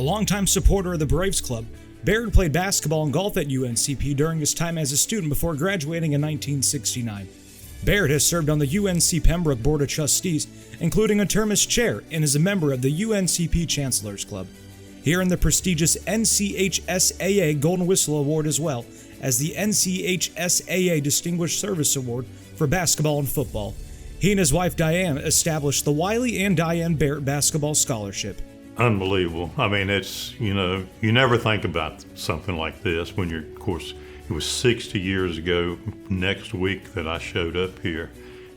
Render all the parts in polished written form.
A longtime supporter of the Braves Club, Barrett played basketball and golf at UNCP during his time as a student before graduating in 1969. Barrett has served on the UNC Pembroke Board of Trustees, including a term as chair, and is a member of the UNCP Chancellors Club. He earned the prestigious NCHSAA Golden Whistle Award as well as the NCHSAA Distinguished Service Award for basketball and football. He and his wife Diane established the Wiley and Diane Barrett Basketball Scholarship. Unbelievable. I mean, it's, you never think about something like this when you're, of course, it was 60 years ago next week that I showed up here.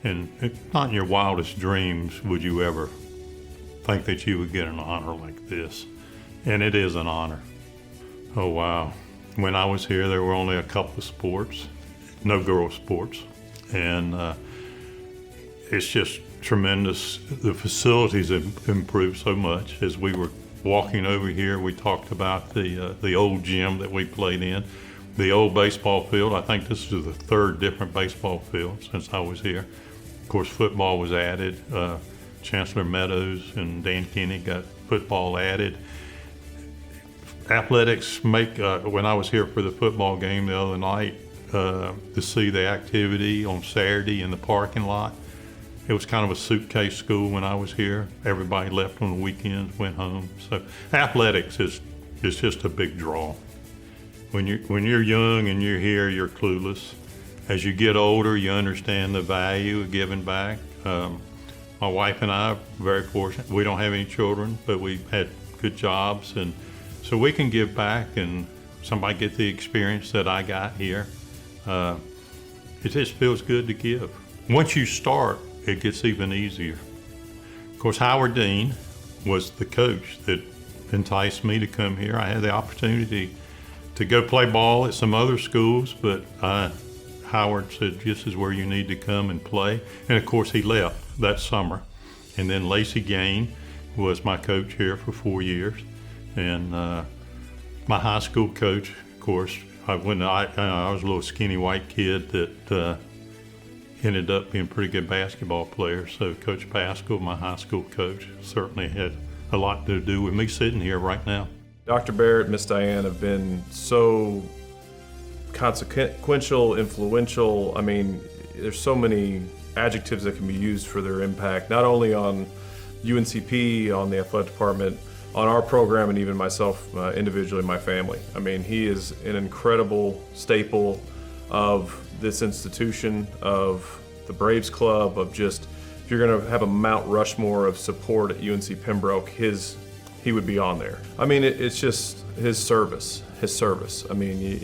And not in your wildest dreams would you ever think that you would get an honor like this. And it is an honor. Oh, wow. When I was here, there were only a couple of sports, no girls' sports. And it's just tremendous. The facilities have improved so much. As we were walking over here, we talked about the old gym that we played in, the old baseball field. I think this is the third different baseball field since I was here. Of course, football was added. Chancellor Meadows and Dan Kenny got football added. Athletics when I was here for the football game the other night, to see the activity on Saturday in the parking lot, it was kind of a suitcase school when I was here. Everybody left on the weekends, went home. So athletics is just a big draw. When you're young and you're here, you're clueless. As you get older, you understand the value of giving back. My wife and I are very fortunate. We don't have any children, but we've had good jobs, and so we can give back and somebody get the experience that I got here. It just feels good to give. Once you start, it gets even easier. Of course, Howard Dean was the coach that enticed me to come here. I had the opportunity to go play ball at some other schools, but Howard said, this is where you need to come and play. And of course, he left that summer. And then Lacey Gain was my coach here for 4 years. And my high school coach, of course, I was a little skinny white kid that ended up being a pretty good basketball player. So Coach Pascal, my high school coach, certainly had a lot to do with me sitting here right now. Dr. Barrett, Miss Diane have been so consequential, influential. I mean, there's so many adjectives that can be used for their impact, not only on UNCP, on the athletic department, on our program, and even myself individually, my family. I mean, he is an incredible staple of this institution, of the Braves Club, of just, if you're gonna have a Mount Rushmore of support at UNC Pembroke, he would be on there. I mean, it's just his service. I mean,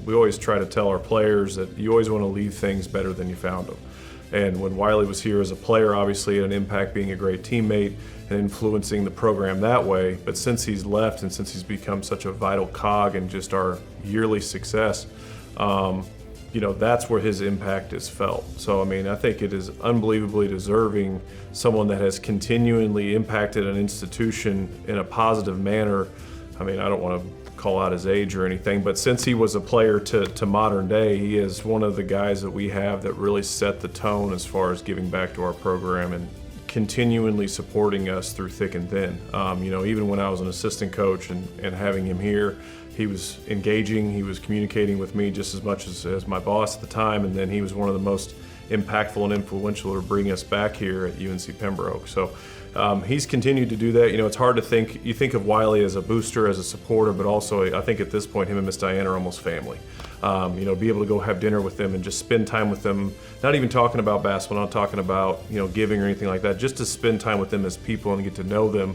we always try to tell our players that you always wanna leave things better than you found them. And when Wiley was here as a player, obviously had an impact being a great teammate and influencing the program that way. But since he's left and since he's become such a vital cog in just our yearly success, that's where his impact is felt. So, I mean, I think it is unbelievably deserving, someone that has continually impacted an institution in a positive manner. I mean, I don't want to call out his age or anything, but since he was a player to modern day, he is one of the guys that we have that really set the tone as far as giving back to our program and continually supporting us through thick and thin. Even when I was an assistant coach and having him here, he was engaging, he was communicating with me just as much as my boss at the time, and then he was one of the most impactful and influential to bring us back here at UNC Pembroke. So he's continued to do that. It's hard to think, you think of Wiley as a booster, as a supporter, but also I think at this point him and Miss Diane are almost family. Be able to go have dinner with them and just spend time with them, not even talking about basketball, not talking about giving or anything like that, just to spend time with them as people and get to know them.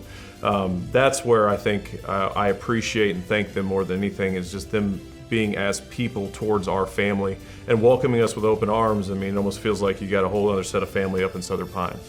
That's where I think I appreciate and thank them more than anything, is just them being as people towards our family and welcoming us with open arms. I mean, it almost feels like you got a whole other set of family up in Southern Pines.